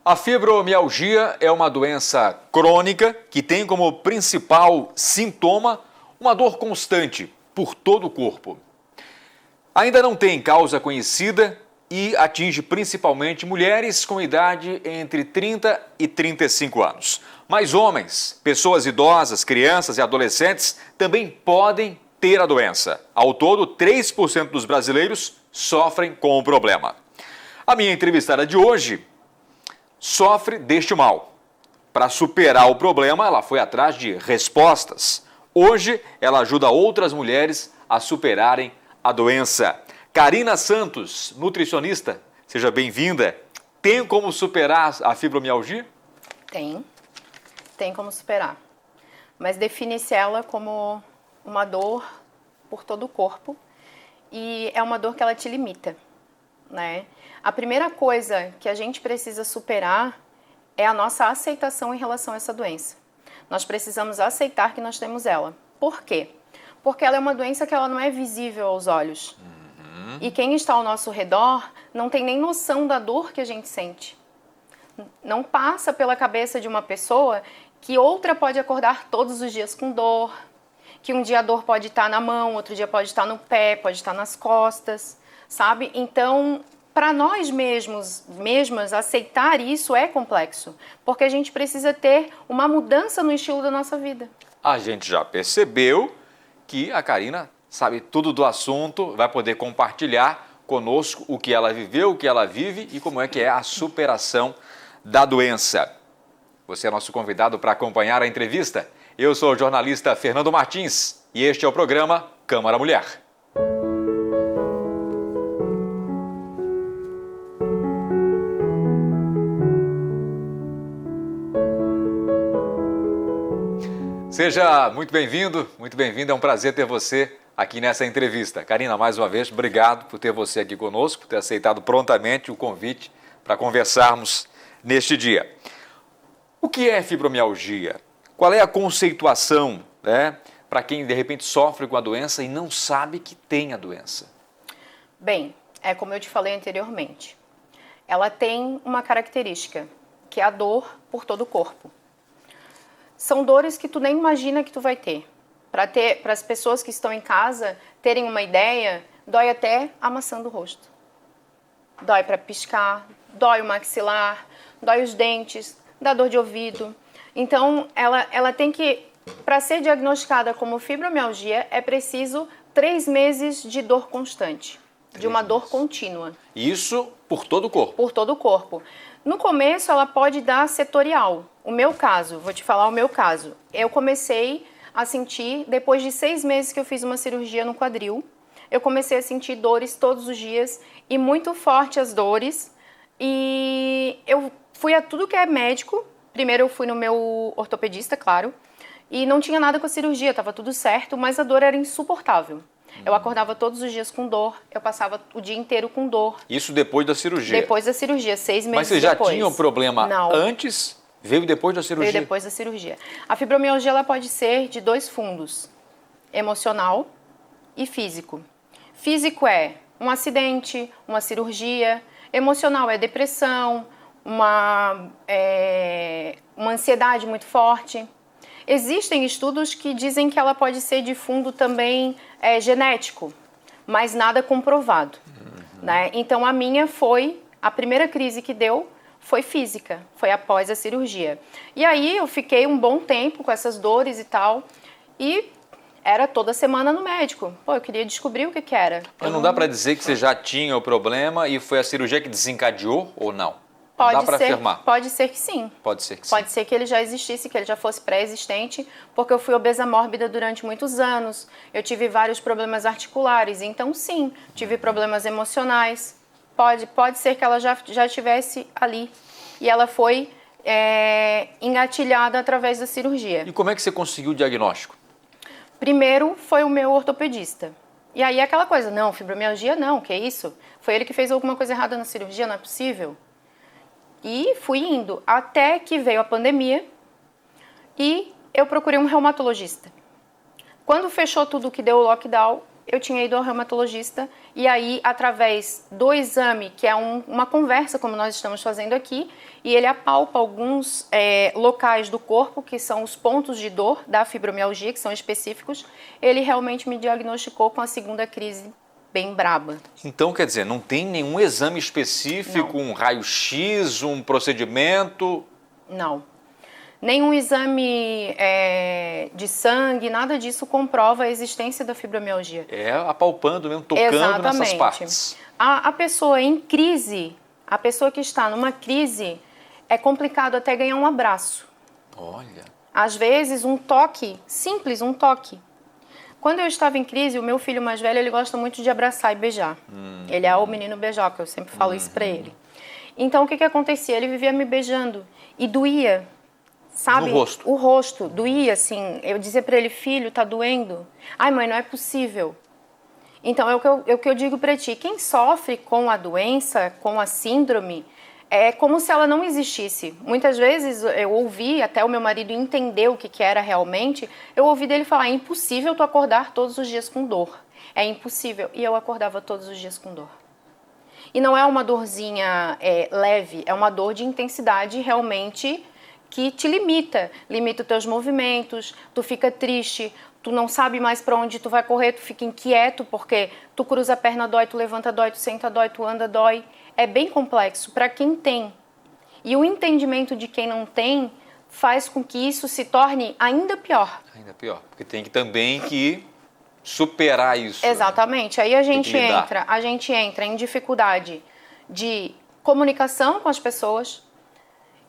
A fibromialgia é uma doença crônica que tem como principal sintoma uma dor constante por todo o corpo. Ainda não tem causa conhecida e atinge principalmente mulheres com idade entre 30 e 35 anos. Mas homens, pessoas idosas, crianças e adolescentes também podem ter a doença. Ao todo, 3% dos brasileiros sofrem com o problema. A minha entrevistada de hoje sofre deste mal. Para superar o problema, ela foi atrás de respostas. Hoje, ela ajuda outras mulheres a superarem a doença. Karina Santos, nutricionista, seja bem-vinda. Tem como superar a fibromialgia? Tem como superar. Mas define-se ela como uma dor por todo o corpo e é uma dor que ela te limita, né? A primeira coisa que a gente precisa superar é a nossa aceitação em relação a essa doença. Nós precisamos aceitar que nós temos ela. Por quê? Porque ela é uma doença que ela não é visível aos olhos. E quem está ao nosso redor não tem nem noção da dor que a gente sente. Não passa pela cabeça de uma pessoa que outra pode acordar todos os dias com dor, que um dia a dor pode estar na mão, outro dia pode estar no pé, pode estar nas costas, sabe? Então, para nós mesmas, aceitar isso é complexo, porque a gente precisa ter uma mudança no estilo da nossa vida. A gente já percebeu que a Karina sabe tudo do assunto, vai poder compartilhar conosco o que ela viveu, o que ela vive e como é que é a superação da doença. Você é nosso convidado para acompanhar a entrevista. Eu sou o jornalista Fernando Martins e este é o programa Câmara Mulher. Seja muito bem-vindo, muito bem-vinda. É um prazer ter você aqui nessa entrevista. Karina, mais uma vez, obrigado por ter você aqui conosco, por ter aceitado prontamente o convite para conversarmos neste dia. O que é fibromialgia? Qual é a conceituação, né, para quem de repente sofre com a doença e não sabe que tem a doença? Bem, é como eu te falei anteriormente. Ela tem uma característica, que é a dor por todo o corpo. São dores que tu nem imagina que tu vai ter. Para as pessoas que estão em casa terem uma ideia, dói até a maçã do rosto. Dói para piscar, dói o maxilar, dói os dentes, dá dor de ouvido. Então, ela tem que, para ser diagnosticada como fibromialgia, é preciso 3 meses de dor constante, de uma dor contínua. Isso por todo o corpo? Por todo o corpo. No começo, ela pode dar setorial. O meu caso, vou te falar o meu caso. Eu comecei a sentir, depois de 6 meses que eu fiz uma cirurgia no quadril, eu comecei a sentir dores todos os dias e muito forte as dores. E eu fui a tudo que é médico. Primeiro eu fui no meu ortopedista, claro, e não tinha nada com a cirurgia, estava tudo certo, mas a dor era insuportável. Eu acordava todos os dias com dor, eu passava o dia inteiro com dor. Isso depois da cirurgia? Depois da cirurgia, 6 meses depois. Mas você já tinha um problema antes, veio depois da cirurgia? Veio depois da cirurgia. A fibromialgia ela pode ser de 2 fundos, emocional e físico. Físico é um acidente, uma cirurgia, emocional é depressão, uma ansiedade muito forte. Existem estudos que dizem que ela pode ser de fundo também genético, mas nada comprovado. Né? Então a minha a primeira crise que deu foi física, foi após a cirurgia. E aí eu fiquei um bom tempo com essas dores e tal, e era toda semana no médico. Pô, eu queria descobrir o que era. Mas não dá para dizer que você já tinha o problema e foi a cirurgia que desencadeou ou não? Pode dá para afirmar? Pode ser que sim. Pode ser que sim. Pode ser que ele já existisse, que ele já fosse pré-existente, porque eu fui obesa mórbida durante muitos anos, eu tive vários problemas articulares, então sim, tive problemas emocionais. Pode ser que ela já estivesse ali e ela foi engatilhada através da cirurgia. E como é que você conseguiu o diagnóstico? Primeiro foi o meu ortopedista. E aí aquela coisa, não, fibromialgia não, que isso? Foi ele que fez alguma coisa errada na cirurgia, não é possível? E fui indo, até que veio a pandemia e eu procurei um reumatologista. Quando fechou tudo que deu o lockdown, eu tinha ido ao reumatologista e aí, através do exame, que é uma conversa, como nós estamos fazendo aqui, e ele apalpa alguns locais do corpo, que são os pontos de dor da fibromialgia, que são específicos, ele realmente me diagnosticou com a segunda crise bem braba. Então, quer dizer, não tem nenhum exame específico, Não. um raio-x, um procedimento? Não. Nenhum exame de sangue, nada disso comprova a existência da fibromialgia. É apalpando mesmo, tocando nessas partes. A pessoa em crise, a pessoa que está numa crise, é complicado até ganhar um abraço. Olha. Às vezes, um toque, simples, um toque. Quando eu estava em crise, o meu filho mais velho, ele gosta muito de abraçar e beijar. Ele é o menino beijoca, eu sempre falo isso pra ele. Então, o que acontecia? Ele vivia me beijando e doía. Sabe? No rosto. O rosto doía, assim. Eu dizia pra ele, filho, tá doendo? Ai, mãe, não é possível. Então, é o que eu digo pra ti. Quem sofre com a doença, com a síndrome, é como se ela não existisse. Muitas vezes eu ouvi, até o meu marido entender o que era realmente, eu ouvi dele falar, é impossível tu acordar todos os dias com dor. É impossível. E eu acordava todos os dias com dor. E não é uma dorzinha leve, é uma dor de intensidade realmente que te limita os teus movimentos, tu fica triste, tu não sabe mais para onde tu vai correr, tu fica inquieto porque tu cruza a perna, dói, tu levanta, dói, tu senta, dói, tu anda, dói. É bem complexo para quem tem. E o entendimento de quem não tem faz com que isso se torne ainda pior. Ainda pior, porque tem que também que superar isso. Exatamente. Né? Aí a gente entra em dificuldade de comunicação com as pessoas.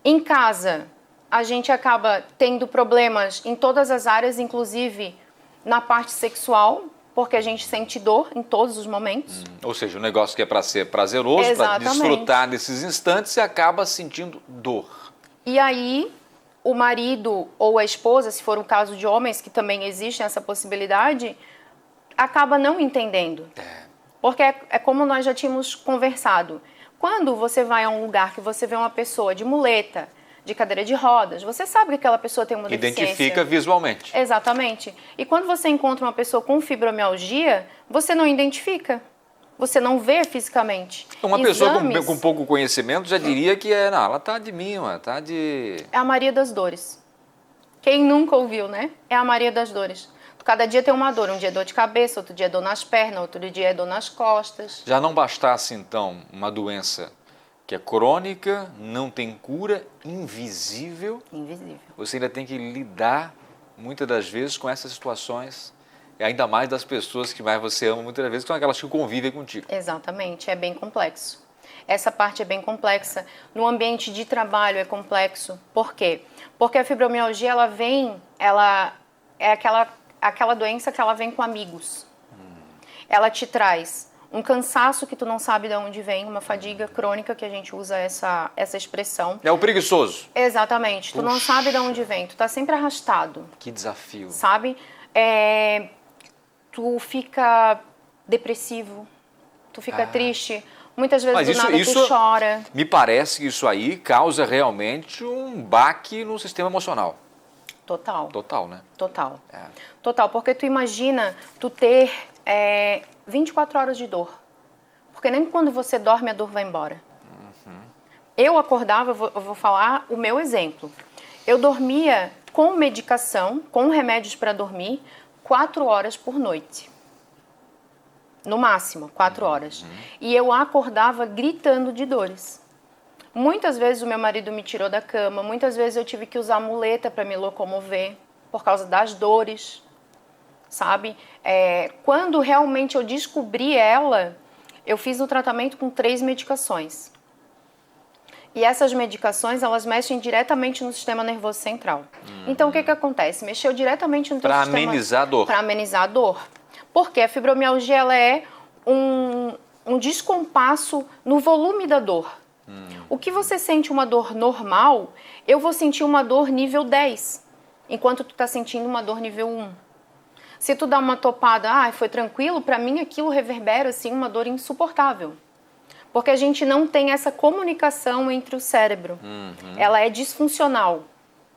Em casa, a gente acaba tendo problemas em todas as áreas, inclusive na parte sexual, porque a gente sente dor em todos os momentos. Ou seja, um negócio que é para ser prazeroso, para desfrutar desses instantes, você acaba sentindo dor. E aí, o marido ou a esposa, se for um caso de homens, que também existe essa possibilidade, acaba não entendendo. Porque é como nós já tínhamos conversado. Quando você vai a um lugar que você vê uma pessoa de muleta, de cadeira de rodas, você sabe que aquela pessoa tem uma deficiência. Identifica visualmente. Exatamente. E quando você encontra uma pessoa com fibromialgia, você não identifica. Você não vê fisicamente. Uma pessoa com pouco conhecimento já diria que ela tá de mima, tá de... É a Maria das Dores. Quem nunca ouviu, né? É a Maria das Dores. Cada dia tem uma dor. Um dia é dor de cabeça, outro dia é dor nas pernas, outro dia é dor nas costas. Já não bastasse, então, uma doença que é crônica, não tem cura, invisível. Invisível. Você ainda tem que lidar, muitas das vezes, com essas situações, e ainda mais das pessoas que mais você ama, muitas das vezes, que são aquelas que convivem contigo. Exatamente, é bem complexo. Essa parte é bem complexa. No ambiente de trabalho é complexo. Por quê? Porque a fibromialgia, ela é aquela doença que ela vem com amigos. Ela te traz um cansaço que tu não sabe de onde vem, uma fadiga crônica, que a gente usa essa expressão. É o preguiçoso. Exatamente. Tu não sabe de onde vem, tu tá sempre arrastado. Que desafio. Sabe? Tu fica depressivo, tu fica triste. Muitas vezes do nada tu chora. Me parece que isso aí causa realmente um baque no sistema emocional. Total. Total, né? Total. Total, porque tu imagina tu ter 24 horas de dor. Porque nem quando você dorme a dor vai embora. Eu acordava, eu vou falar o meu exemplo. Eu dormia com medicação, com remédios para dormir, 4 horas por noite. No máximo, 4 horas. E eu acordava gritando de dores. Muitas vezes o meu marido me tirou da cama, muitas vezes eu tive que usar muleta para me locomover por causa das dores, sabe? Quando realmente eu descobri ela, eu fiz o tratamento com 3 medicações. E essas medicações, elas mexem diretamente no sistema nervoso central. Então, o que acontece? Mexeu diretamente no teu sistema... Para amenizar a dor. Para amenizar a dor. Porque a fibromialgia, ela é um descompasso no volume da dor. O que você sente uma dor normal, eu vou sentir uma dor nível 10, enquanto tu tá sentindo uma dor nível 1. Se tu dá uma topada, foi tranquilo, para mim aquilo reverbera assim uma dor insuportável. Porque a gente não tem essa comunicação entre o cérebro. Ela é disfuncional,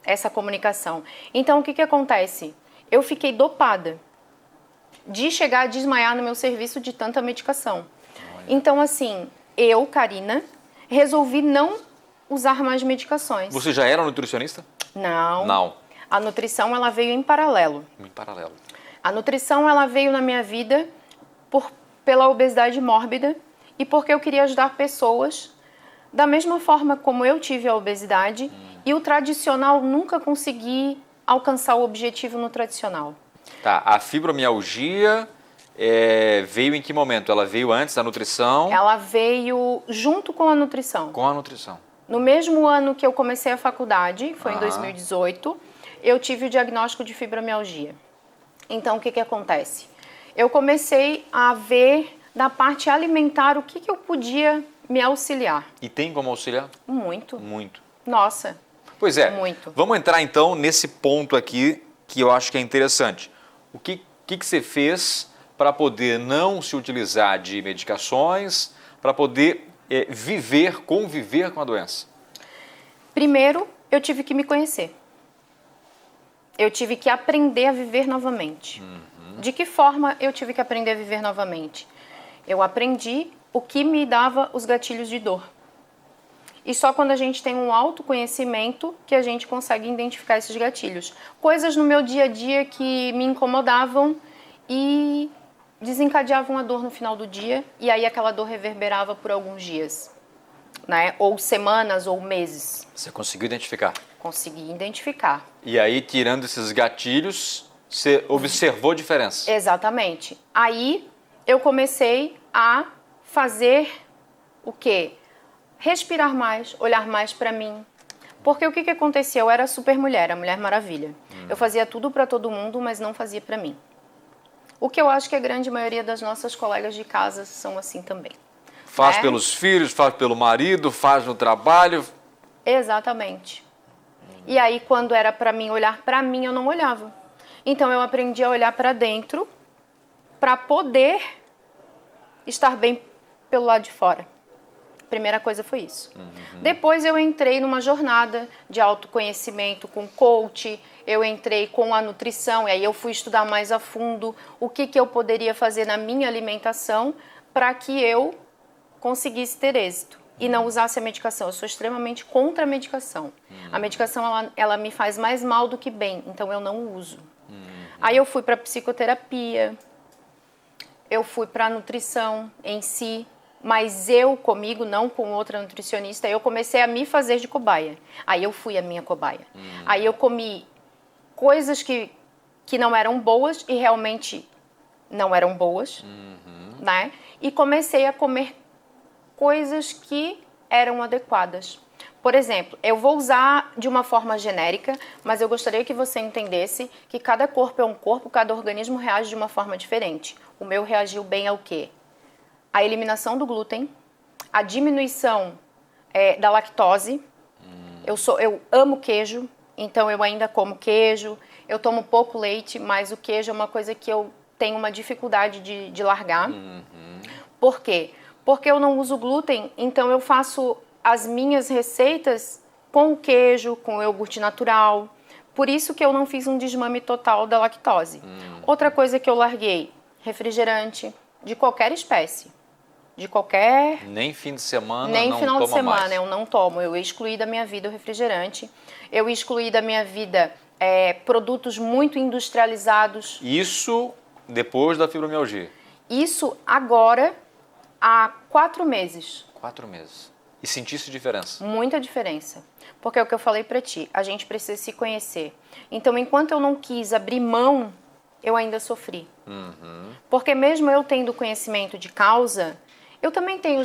essa comunicação. Então, o que acontece? Eu fiquei dopada. de chegar a desmaiar no meu serviço de tanta medicação. Então, assim, eu, Karina, resolvi não usar mais medicações. Você já era nutricionista? Não. Não. A nutrição, ela veio em paralelo. Em paralelo. A nutrição, ela veio na minha vida pela obesidade mórbida e porque eu queria ajudar pessoas da mesma forma como eu tive a obesidade e o tradicional nunca consegui alcançar o objetivo no tradicional. Tá, a fibromialgia veio em que momento? Ela veio antes da nutrição? Ela veio junto com a nutrição. Com a nutrição. No mesmo ano que eu comecei a faculdade, foi em 2018, eu tive o diagnóstico de fibromialgia. Então, o que acontece? Eu comecei a ver da parte alimentar o que eu podia me auxiliar. E tem como auxiliar? Muito. Muito. Nossa. Pois é. Muito. Vamos entrar então nesse ponto aqui que eu acho que é interessante. O que você fez para poder não se utilizar de medicações, para poder conviver com a doença? Primeiro, eu tive que me conhecer. Eu tive que aprender a viver novamente. De que forma eu tive que aprender a viver novamente? Eu aprendi o que me dava os gatilhos de dor. E só quando a gente tem um autoconhecimento que a gente consegue identificar esses gatilhos. Coisas no meu dia a dia que me incomodavam e desencadeavam a dor no final do dia, e aí aquela dor reverberava por alguns dias, né? Ou semanas ou meses. Você conseguiu identificar? Consegui identificar. E aí, tirando esses gatilhos, você observou a diferença? Exatamente. Aí eu comecei a fazer o quê? Respirar mais, olhar mais para mim. Porque o que acontecia? Eu era super mulher, a Mulher Maravilha. Eu fazia tudo para todo mundo, mas não fazia para mim. O que eu acho que a grande maioria das nossas colegas de casa são assim também. Faz pelos filhos, faz pelo marido, faz no trabalho. Exatamente. E aí, quando era para mim olhar para mim, eu não olhava. Então, eu aprendi a olhar para dentro para poder estar bem pelo lado de fora. A primeira coisa foi isso. Depois, eu entrei numa jornada de autoconhecimento com coach, eu entrei com a nutrição, e aí eu fui estudar mais a fundo o que eu poderia fazer na minha alimentação para que eu conseguisse ter êxito e não usasse a medicação. Eu sou extremamente contra a medicação. A medicação, ela me faz mais mal do que bem, então eu não uso. Aí eu fui para psicoterapia, eu fui para a nutrição em si, mas eu comigo, não com outra nutricionista, eu comecei a me fazer de cobaia. Aí eu fui a minha cobaia. Aí eu comi coisas que não eram boas e realmente não eram boas, né? E comecei a comer coisas que eram adequadas. Por exemplo, eu vou usar de uma forma genérica, mas eu gostaria que você entendesse que cada corpo é um corpo, cada organismo reage de uma forma diferente. O meu reagiu bem ao quê? A eliminação do glúten, a diminuição da lactose. Eu amo queijo, então eu ainda como queijo. Eu tomo pouco leite, mas o queijo é uma coisa que eu tenho uma dificuldade de largar. Por quê? Porque eu não uso glúten, então eu faço as minhas receitas com o queijo, com o iogurte natural. Por isso que eu não fiz um desmame total da lactose. Outra coisa que eu larguei, refrigerante de qualquer espécie. De qualquer... Nem fim de semana, nem não final de toma semana, mais. eu não tomo. Eu excluí da minha vida o refrigerante. Eu excluí da minha vida produtos muito industrializados. Isso depois da fibromialgia? Isso agora, há 4 meses. 4 meses. E sentisse diferença? Muita diferença. Porque é o que eu falei pra ti, a gente precisa se conhecer. Então, enquanto eu não quis abrir mão, eu ainda sofri. Porque mesmo eu tendo conhecimento de causa, eu também tenho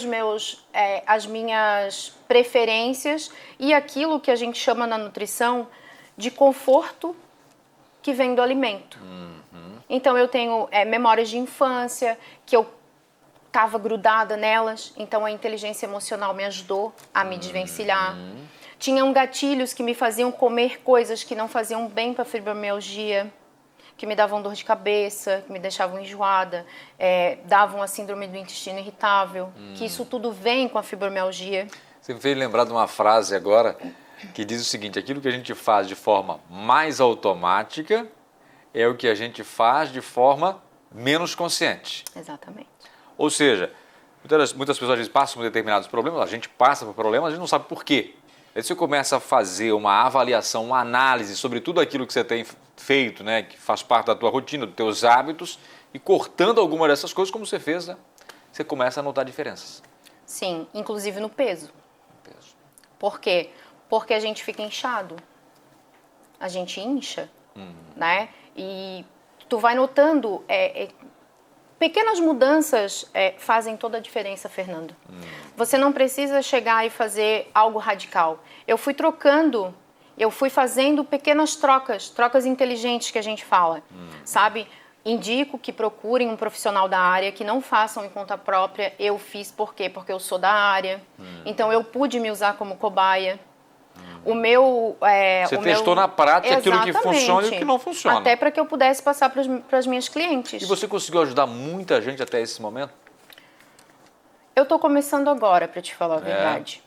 as minhas preferências e aquilo que a gente chama na nutrição de conforto que vem do alimento. Então, eu tenho memórias de infância, que eu estava grudada nelas, então a inteligência emocional me ajudou a me desvencilhar. Tinham gatilhos que me faziam comer coisas que não faziam bem para a fibromialgia, que me davam dor de cabeça, que me deixavam enjoada, davam a síndrome do intestino irritável, que isso tudo vem com a fibromialgia. Você me fez lembrar de uma frase agora que diz o seguinte: aquilo que a gente faz de forma mais automática é o que a gente faz de forma menos consciente. Exatamente. Ou seja, muitas pessoas passam por determinados problemas, a gente passa por problemas, a gente não sabe por quê. Aí você começa a fazer uma avaliação, uma análise sobre tudo aquilo que você tem feito, né, que faz parte da tua rotina, dos teus hábitos, e cortando alguma dessas coisas, como você fez, né, você começa a notar diferenças. Sim, inclusive no peso. Peso. Por quê? Porque a gente fica inchado. A gente incha, né? E tu vai notando, pequenas mudanças fazem toda a diferença, Fernando. Você não precisa chegar e fazer algo radical. Eu fui trocando, eu fui fazendo pequenas trocas inteligentes que a gente fala, sabe? Indico que procurem um profissional da área, que não façam em conta própria. Eu fiz por quê? Porque eu sou da área. Então eu pude me usar como cobaia. O meu... Você testou na prática aquilo que funciona e o que não funciona. Até para que eu pudesse passar para as minhas clientes. E você conseguiu ajudar muita gente até esse momento? Eu estou começando agora, para te falar a verdade.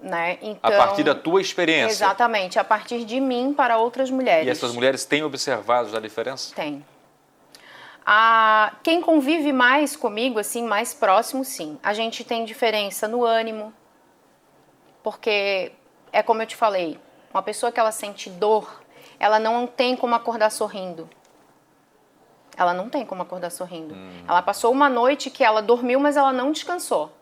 Né? Então, a partir da tua experiência? Exatamente, a partir de mim para outras mulheres. E essas mulheres têm observado a diferença? Tem. Quem convive mais comigo, assim, mais próximo, sim. A gente tem diferença no ânimo, porque é como eu te falei, uma pessoa que ela sente dor, ela não tem como acordar sorrindo. Ela não tem como acordar sorrindo. Ela passou uma noite que ela dormiu, mas ela não descansou.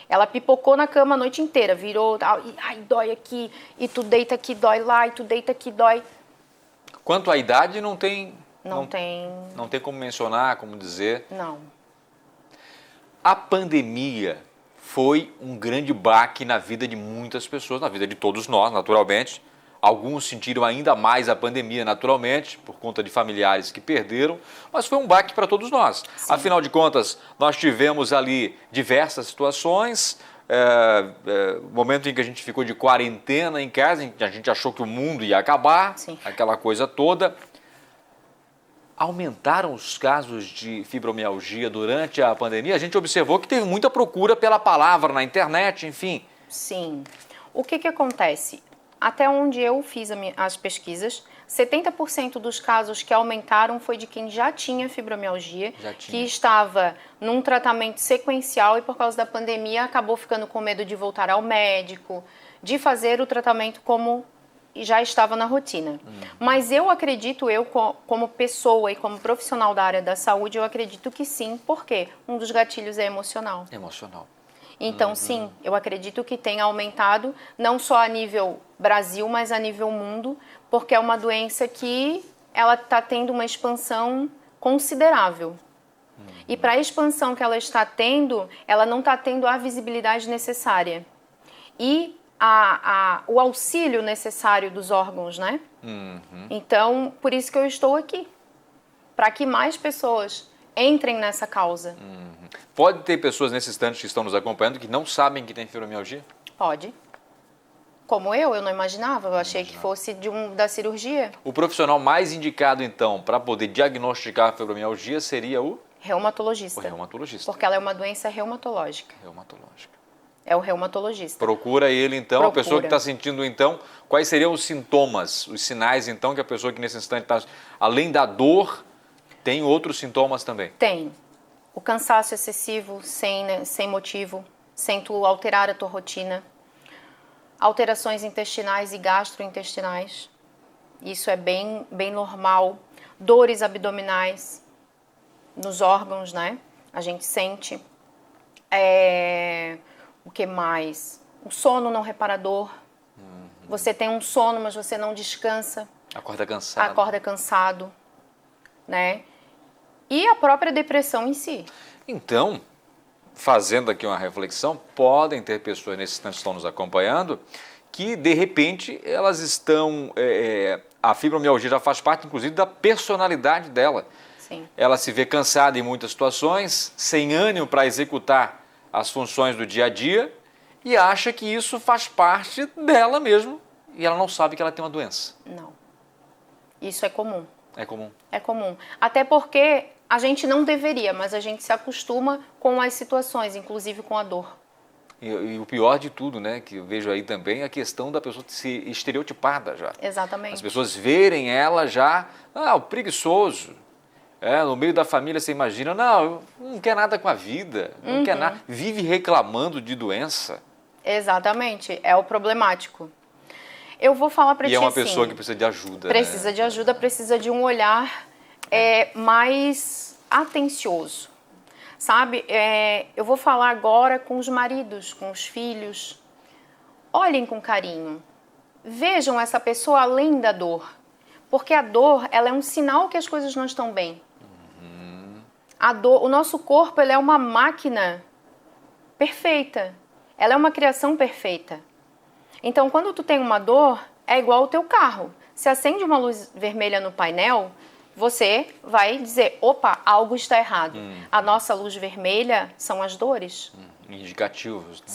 Ela pipocou na cama a noite inteira, virou, ai, dói aqui, e tu deita aqui, dói lá, e tu deita aqui, dói. Quanto à idade, não tem como mencionar, como dizer. Não. A pandemia foi um grande baque na vida de muitas pessoas, na vida de todos nós, naturalmente. Alguns sentiram ainda mais a pandemia, naturalmente, por conta de familiares que perderam, mas foi um baque para todos nós. Sim. Afinal de contas, nós tivemos ali diversas situações, momento em que a gente ficou de quarentena em casa, em que a gente achou que o mundo ia acabar, sim, aquela coisa toda. Aumentaram os casos de fibromialgia durante a pandemia? A gente observou que teve muita procura pela palavra na internet, enfim. Sim. O que acontece? Até onde eu fiz as pesquisas, 70% dos casos que aumentaram foi de quem já tinha fibromialgia, que estava num tratamento sequencial e por causa da pandemia acabou ficando com medo de voltar ao médico, de fazer o tratamento como já estava na rotina. Mas eu acredito, como pessoa e como profissional da área da saúde, eu acredito que sim, porque um dos gatilhos é emocional. Emocional. Então, sim, eu acredito que tenha aumentado, não só a nível Brasil, mas a nível mundo, porque é uma doença que ela está tendo uma expansão considerável. E para a expansão que ela está tendo, ela não está tendo a visibilidade necessária. E o auxílio necessário dos órgãos, né? Então, por isso que eu estou aqui, para que mais pessoas entrem nessa causa. Pode ter pessoas nesse instante que estão nos acompanhando que não sabem que tem fibromialgia? Pode. Como eu não imaginava, eu achei que fosse da cirurgia. O profissional mais indicado, então, para poder diagnosticar a fibromialgia seria o? Reumatologista. O reumatologista. Porque ela é uma doença reumatológica. Reumatológica. É o reumatologista. Procura ele, então, a pessoa que está sentindo, então, quais seriam os sintomas, os sinais, então, que a pessoa que nesse instante está, além da dor, tem outros sintomas também? Tem. O cansaço excessivo, sem motivo, sem tu alterar a tua rotina. Alterações intestinais e gastrointestinais. Isso é bem normal. Dores abdominais nos órgãos, né? A gente sente. O que mais? O sono não reparador. Você tem um sono, mas você não descansa. Acorda cansado. Acorda cansado, né? E a própria depressão em si. Então, fazendo aqui uma reflexão, podem ter pessoas nesse instante que estão nos acompanhando que, de repente, elas estão... a fibromialgia já faz parte, inclusive, da personalidade dela. Sim. Ela se vê cansada em muitas situações, sem ânimo para executar as funções do dia a dia e acha que isso faz parte dela mesmo e ela não sabe que ela tem uma doença. Não. Isso é comum. É comum. É comum. Até porque a gente não deveria, mas a gente se acostuma com as situações, inclusive com a dor. E o pior de tudo, né, que eu vejo aí também, é a questão da pessoa ser estereotipada já. Exatamente. As pessoas verem ela já, o preguiçoso, No meio da família você imagina, não quer nada com a vida, não quer nada, vive reclamando de doença. Exatamente, é o problemático. Eu vou falar para ti E é uma assim, pessoa que precisa de ajuda. Precisa de ajuda, precisa de um olhar mais atencioso, sabe? Eu vou falar agora com os maridos, com os filhos. Olhem com carinho. Vejam essa pessoa além da dor. Porque a dor, ela é um sinal que as coisas não estão bem. A dor, o nosso corpo, ele é uma máquina perfeita. Ela é uma criação perfeita. Então, quando tu tem uma dor, é igual ao teu carro. Se acende uma luz vermelha no painel, você vai dizer, opa, algo está errado. A nossa luz vermelha são as dores. Indicativos. Né?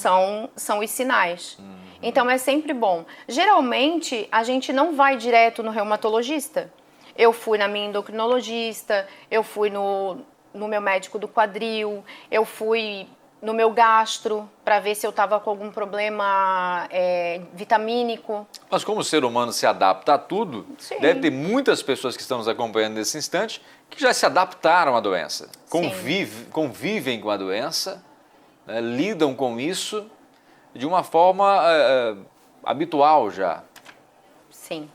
São os sinais. Então, é sempre bom. Geralmente, a gente não vai direto no reumatologista. Eu fui na minha endocrinologista, eu fui no meu médico do quadril, eu fui no meu gastro para ver se eu estava com algum problema vitamínico. Mas como o ser humano se adapta a tudo, Sim. deve ter muitas pessoas que estão nos acompanhando nesse instante que já se adaptaram à doença, convivem com a doença, né, lidam com isso de uma forma habitual já. Sim.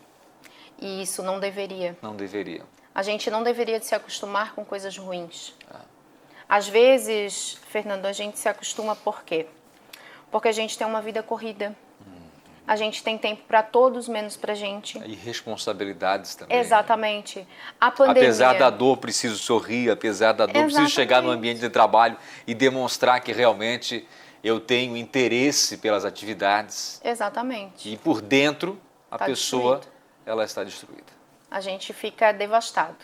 E isso não deveria. Não deveria. A gente não deveria se acostumar com coisas ruins. Às vezes, Fernando, a gente se acostuma por quê? Porque a gente tem uma vida corrida. A gente tem tempo para todos, menos para gente. E responsabilidades também. Exatamente. Né? A pandemia... Apesar da dor, preciso sorrir. Apesar da dor, preciso chegar no ambiente de trabalho e demonstrar que realmente eu tenho interesse pelas atividades. Exatamente. E por dentro, a pessoa, ela está destruída. A gente fica devastado.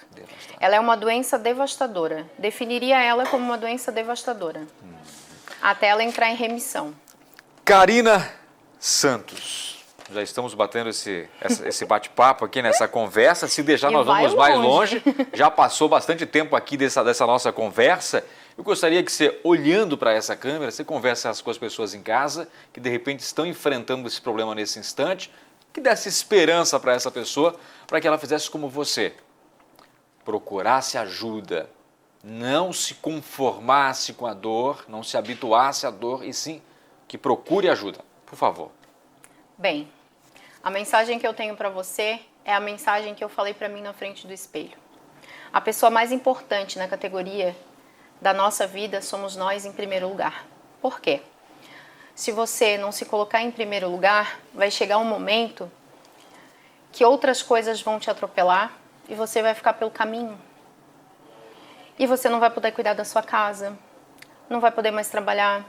Ela é uma doença devastadora. Definiria ela como uma doença devastadora. Até ela entrar em remissão. Karina Santos. Já estamos batendo esse bate-papo aqui nessa conversa. Se deixar, nós vamos mais longe. Já passou bastante tempo aqui dessa nossa conversa. Eu gostaria que você, olhando para essa câmera, você conversasse com as pessoas em casa que de repente estão enfrentando esse problema nesse instante, que desse esperança para essa pessoa, para que ela fizesse como você. Procurasse ajuda, não se conformasse com a dor, não se habituasse à dor, e sim que procure ajuda, por favor. Bem, a mensagem que eu tenho para você é a mensagem que eu falei para mim na frente do espelho. A pessoa mais importante na categoria da nossa vida somos nós em primeiro lugar. Por quê? Se você não se colocar em primeiro lugar, vai chegar um momento que outras coisas vão te atropelar e você vai ficar pelo caminho. E você não vai poder cuidar da sua casa, não vai poder mais trabalhar,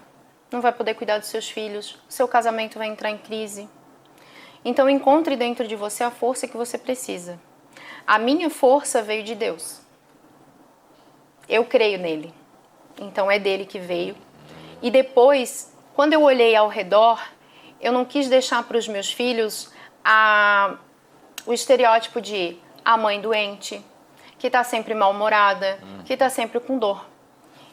não vai poder cuidar dos seus filhos, o seu casamento vai entrar em crise. Então encontre dentro de você a força que você precisa. A minha força veio de Deus. Eu creio nele. Então é dele que veio. E depois, quando eu olhei ao redor, eu não quis deixar para os meus filhos o estereótipo de a mãe doente, que está sempre mal-humorada, que está sempre com dor.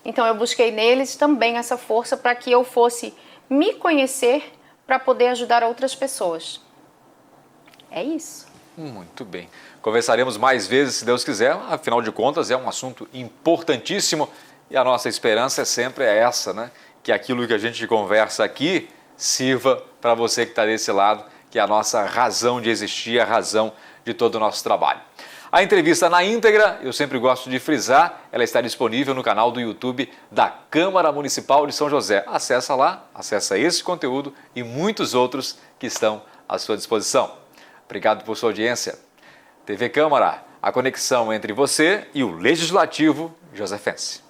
Então eu busquei neles também essa força para que eu fosse me conhecer para poder ajudar outras pessoas. É isso. Muito bem. Conversaremos mais vezes, se Deus quiser. Afinal de contas, é um assunto importantíssimo e a nossa esperança é sempre essa, né? Que aquilo que a gente conversa aqui sirva para você que está desse lado, que é a nossa razão de existir, a razão de todo o nosso trabalho. A entrevista na íntegra, eu sempre gosto de frisar, ela está disponível no canal do YouTube da Câmara Municipal de São José. Acessa lá, acessa esse conteúdo e muitos outros que estão à sua disposição. Obrigado por sua audiência. TV Câmara, a conexão entre você e o Legislativo Josefense.